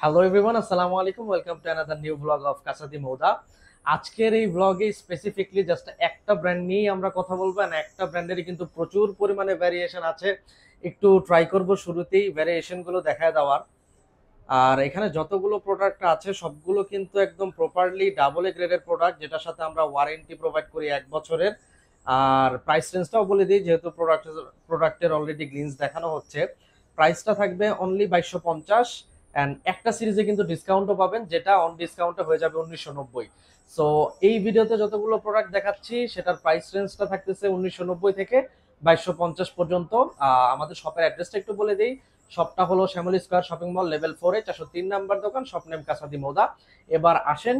Hello everyone, আসসালামু আলাইকুম। Welcome to another new blog of Casa di Moda. আজকের এই ব্লগে স্পেসিফিকলি জাস্ট একটা ব্র্যান্ড নিয়েই আমরা কথা বলবো, and একটা ব্র্যান্ডেরই কিন্তু প্রচুর পরিমাণে ভ্যারিয়েশন আছে। একটু ট্রাই করব শুরুতেই ভ্যারিয়েশন গুলো দেখায় দেওয়ার। আর এখানে যতগুলো প্রোডাক্ট আছে সবগুলো কিন্তু একদম প্রপারলি ডাবল এ গ্রেডের প্রোডাক্ট, যেটার সাথে আমরা ওয়ারেন্টি প্রোভাইড করি 1 বছরের। আর প্রাইস রেঞ্জটাও বলে দিই, যেহেতু প্রোডাক্টের অলরেডি গ্লিন্স দেখানো হচ্ছে। প্রাইসটা থাকবে অনলি 2250, অ্যান্ড একটা সিরিজে কিন্তু ডিসকাউন্টও পাবেন, যেটা অন ডিসকাউন্টে হয়ে যাবে 1990। সো এই ভিডিওতে যতগুলো প্রোডাক্ট দেখাচ্ছি সেটার প্রাইস রেঞ্জটা থাকতেছে 1990 থেকে 2250 পর্যন্ত। আমাদের শপের অ্যাড্রেসটা একটু বলে দিই। শপটা হলো Shyamoli square shopping mall, level 4-এ, 403 নাম্বার দোকান, শপ নেম কাসাদি মোদা। এবার আসেন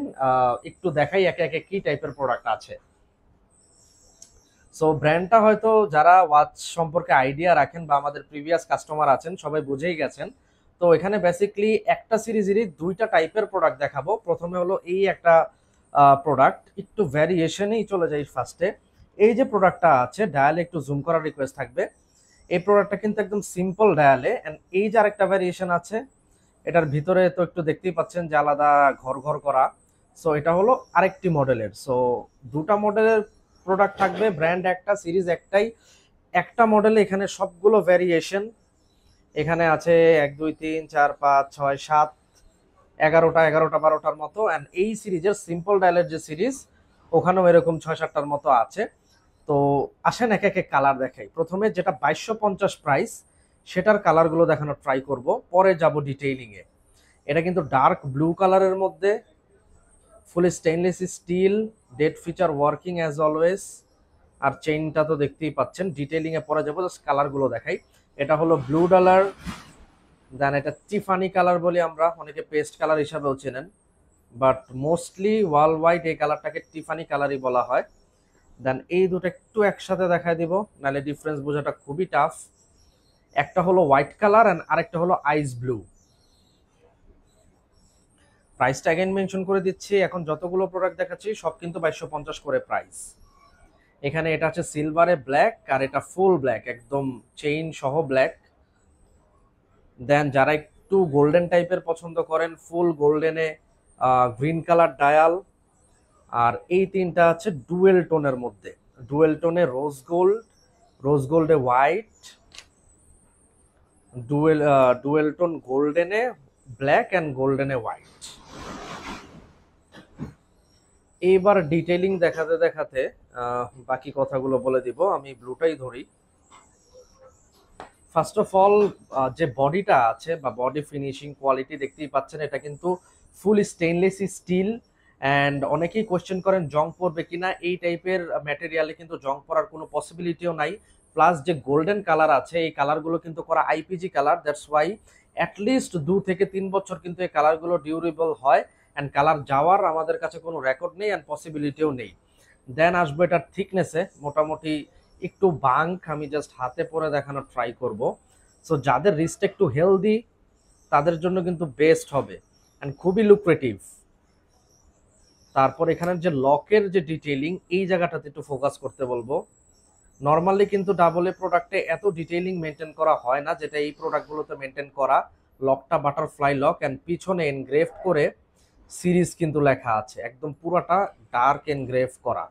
একটু দেখাই একে একে কি টাইপের প্রোডাক্ট আছে। সো ব্র্যান্ডটা হয়তো যারা ওয়াচ সম্পর্কে আইডিয়া রাখেন বা আমাদের প্রিভিয়াস কাস্টমার আছেন সবাই বুঝেই গেছেন। তো এখানে বেসিক্যালি একটা সিরিজেরই দুইটা টাইপের প্রোডাক্ট দেখাবো। প্রথমে হলো এই একটা প্রোডাক্ট, একটু ভ্যারিয়েশনেই চলে যাই ফার্স্টে। এই যে প্রোডাক্টটা আছে, ডায়ালে একটু জুম করার রিকোয়েস্ট থাকবে। এই প্রোডাক্টটা কিন্তু একদম সিম্পল ডায়ালে, এন্ড এই যে আরেকটা ভ্যারিয়েশন আছে, এটার ভিতরে তো একটু দেখতেই পাচ্ছেন যে আলাদা ঘর ঘর করা। সো এটা হলো আরেকটি মডেলের। সো দুটা মডেলের প্রোডাক্ট থাকবে, ব্র্যান্ড একটা, সিরিজ একটাই। একটা মডেলে এখানে সবগুলো ভ্যারিয়েশন এখানে আছে, 1 2 3 4 5 6 7, 11টা 12টার মতো। অ্যান্ড এই সিরিজের সিম্পল ডায়ালের যে সিরিজ, ওখানেও এরকম 6 7টার মতো আছে। তো আসেন এক এক কালার দেখাই। প্রথমে যেটা 2250 প্রাইস, সেটার কালারগুলো দেখানোর ট্রাই করব, পরে যাব ডিটেইলিং এ। এটা কিন্তু ডার্ক ব্লু কালারের মধ্যে, full stainless steel, date feature working as always. আর চেইনটা তো দেখতেই পাচ্ছেন, ডিটেইলিং এ পরে যাবো, জাস্ট কালারগুলো দেখাই। এটা হলো ব্লু কালার, দেন এটা টিফানি কালার বলি আমরা, অনেকে পেস্ট কালার হিসাবেও চেনেন, বাট মোস্টলি ওয়ার্ল্ড ওয়াইড এই কালারটাকে টিফানি কালারই বলা হয়। দেন এই দুটো একটু একসাথে দেখায় দিব, নাহলে ডিফারেন্স বোঝাটা খুবই টাফ। একটা হলো হোয়াইট কালার এন্ড আরেকটা হলো আইস ব্লু। প্রাইসটা अगेन মেনশন করে দিচ্ছি, এখন যতগুলো প্রোডাক্ট দেখাচ্ছি সব কিন্তু 2250 করে প্রাইস। এখানে এটা আছে সিলভারে ব্ল্যাক, আর এটা ফুল ব্ল্যাক, একদম চেইন সহ ব্ল্যাক। দেন যারা একটু গোল্ডেন টাইপের পছন্দ করেন, ফুল গোল্ডেনে গ্রিন কালার ডায়াল। আর এই তিনটা আছে ডুয়েল টোনের মধ্যে, ডুয়েল টোনে রোজ গোল্ড, রোজ গোল্ডে হোয়াইট, ডুয়েল টোন গোল্ডেনে ব্ল্যাক অ্যান্ড গোল্ডেনে হোয়াইট। এইবার ডিটেইলিং দেখাতে দেখাতে বাকি কথাগুলো বলে দিব। আমি ব্লুটাই ধরি। ফার্স্ট অফ অল, যে বডিটা আছে বা বডি ফিনিশিং কোয়ালিটি দেখতেই পাচ্ছেন, এটা কিন্তু ফুল স্টেইনলেস স্টিল। অ্যান্ড অনেকেই কোয়েশ্চেন করেন জং পড়বে কিনা। এই টাইপের ম্যাটেরিয়ালে কিন্তু জং পড়ার কোনো পসিবিলিটিও নাই। প্লাস যে গোল্ডেন কালার আছে, এই কালারগুলো কিন্তু করা IPG colour, that's why at least 2 থেকে 3 বছর কিন্তু এই কালারগুলো ডিউরেবল হয়। অ্যান্ড কালার যাওয়ার আমাদের কাছে কোনো রেকর্ড নেই, অ্যান্ড পসিবিলিটিও নেই। দেন আসবো এটার থিকনেসে, মোটামুটি একটু বাঙ্ক, আমি জাস্ট হাতে পরে দেখানোর ট্রাই করব। সো যাদের রিস্ট একটু হেলদি, তাদের জন্য কিন্তু বেস্ট হবে অ্যান্ড খুবই লুক্রেটিভ। তারপর এখানের যে লকের যে ডিটেইলিং, এই জায়গাটাতে একটু ফোকাস করতে বলবো। নর্মালি কিন্তু ডাবল এ প্রোডাক্টে এত ডিটেইলিং মেনটেন করা হয় না, যেটা এই প্রোডাক্টগুলোতে মেনটেন করা। লকটা বাটারফ্লাই লক, অ্যান্ড পিছনে এনগ্রেভ করে সিরিজ কিন্তু লেখা আছে, একদম পুরাটা ডার্ক এনগ্রেভ করা,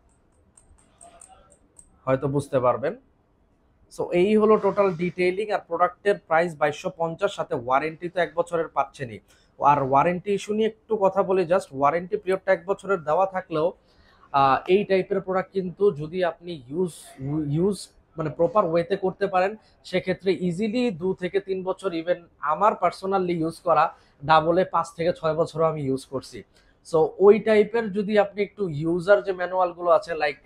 হয়তো বুঝতে পারবেন। সো এই হলো টোটাল ডিটেইলিং। আর প্রোডাক্টের প্রাইস 2250, সাথে ওয়ারেন্টি তো 1 বছরের পাচ্ছেনই। আর ওয়ারেন্টি ইস্যু নিয়ে একটু কথা বলি, জাস্ট ওয়ারেন্টি পিরিয়ডটা 1 বছরের দেওয়া থাকলেও এই টাইপের প্রোডাক্ট কিন্তু যদি আপনি ইউজ মানে প্রপার ওয়েতে করতে পারেন, সেক্ষেত্রে ইজিলি 2 থেকে 3 বছর, ইভেন আমার পার্সোনালি ইউজ করা ডাবলে 5 থেকে 6 বছরও আমি ইউজ করছি। সো ওই টাইপের যদি আপনি একটু ইউজার যে ম্যানুয়ালগুলো আছে, লাইক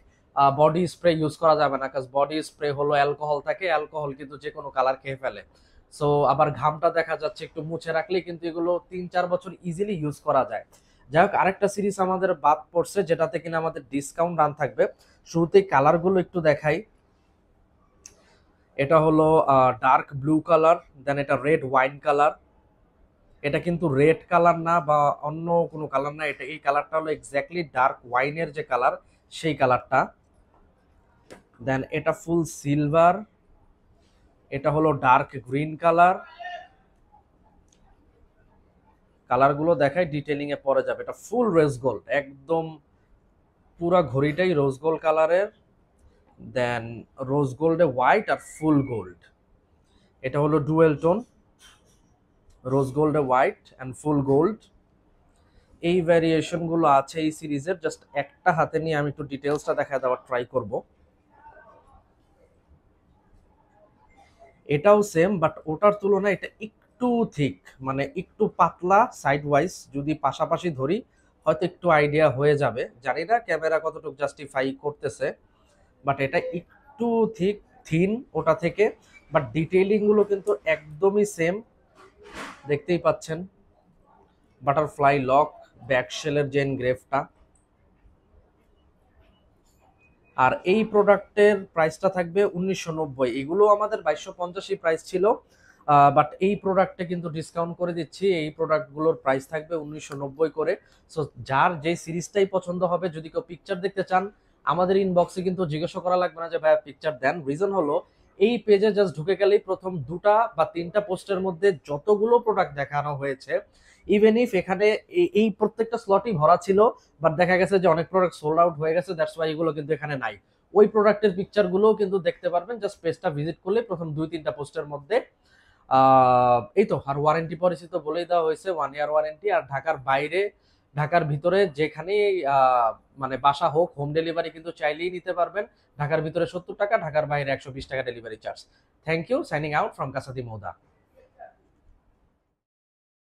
বডি স্প্রে ইউজ করা যাবে না, কাজ বডি স্প্রে হলো অ্যালকোহল থাকে, অ্যালকোহল কিন্তু যে কোনো কালার খেয়ে ফেলে। সো আবার ঘামটা দেখা যাচ্ছে, একটু মুছে রাখলে কিন্তু এগুলো 3 4 বছর ইজিলি ইউজ করা যায়। যাই হোক, আরেকটা সিরিজ আমাদের বাদ পড়ছে, যেটাতে কিনা আমাদের ডিসকাউন্ট রান থাকবে। শুরুতেই কালারগুলো একটু দেখাই। এটা হলো ডার্ক ব্লু কালার, দেন এটা রেড ওয়াইন কালার। এটা কিন্তু রেড কালার না বা অন্য কোনো কালার না, এটা এই কালারটা হলো এক্স্যাক্টলি ডার্ক ওয়াইনের যে কালার, সেই কালারটা। দেন এটা ফুল সিলভার, এটা হলো ডার্ক গ্রিন কালার। কালারগুলো দেখাই, ডিটেলিং এ পরে যাবে। এটা ফুল রোজ গোল্ড, একদম পুরা ঘড়িটাই রোজ গোল্ড কালারের, দেন রোজ গোল্ডে হোয়াইট আর ফুল গোল্ড। এটা হলো ডুয়েল টোন, রোজ গোল্ডে হোয়াইট অ্যান্ড ফুল গোল্ড। এই ভ্যারিয়েশন গুলো আছে এই সিরিজের। জাস্ট একটা হাতে নিয়ে আমি একটু ডিটেলসটা দেখা দেওয়ার ট্রাই করব। এটাও সেম, বাট ওটার তুলনায় এটা একটু থিক, মানে একটু পাতলা সাইড ওয়াইজ। যদি পাশাপাশি ধরি হয়তো একটু আইডিয়া হয়ে যাবে, জানি না ক্যামেরা কতটুকু জাস্টিফাই করতেছে, বাট এটা একটু থিক, থিন ওটা থেকে। বাট ডিটেইলিং গুলো কিন্তু একদমই সেম, দেখতেই পাচ্ছেন। বাটারফ্লাই লক, ব্যাক শেলের যে এনগ্রেভটা। আর এই প্রোডাক্টের প্রাইসটা থাকবে 1990। এগুলো আমাদের 2250 প্রাইস ছিল, বাট এই প্রোডাক্টে কিন্তু ডিসকাউন্ট করে দিচ্ছি। এই প্রোডাক্টগুলোর প্রাইস থাকবে 1990 করে। সো যার যে সিরিজটাই পছন্দ হবে, যদি কেউ পিকচার দেখতে চান আমাদের ইনবক্সে কিন্তু জিজ্ঞাসা করা লাগবে না যে ভাইয়া পিকচার দেন। রিজন হলো এই পেজে জাস্ট ঢুকে গেলেই প্রথম 2টা বা 3টা পোস্টের মধ্যে যতগুলো প্রোডাক্ট দেখানো হয়েছে, ইভেন ইফ এখানে এই প্রত্যেকটা স্লটই ভরা ছিল, বাট দেখা গেছে যে অনেক প্রোডাক্ট সোল্ড আউট হয়ে গেছে, দ্যাটস ওয়াই এগুলো কিন্তু এখানে নাই। ওই প্রোডাক্টের পিকচার গুলোও কিন্তু দেখতে পারবেন জাস্ট পেজটা ভিজিট করলে প্রথম 2-3টা পোস্টের মধ্যে। এই তো। আর ওয়ারেন্টি পলিসি তো বলেই দেওয়া হয়েছে, 1 ইয়ার ওয়ারেন্টি। আর ঢাকার বাইরে, ঢাকার ভিতরে যেখানে মানে বাসা হোক, হোম ডেলিভারি কিন্তু চাইলেই নিতে পারবেন। ঢাকার ভিতরে 70 টাকা, ঢাকার বাইরে 120 টাকা delivery charge. Thank you, signing out from Casa di মৌদা।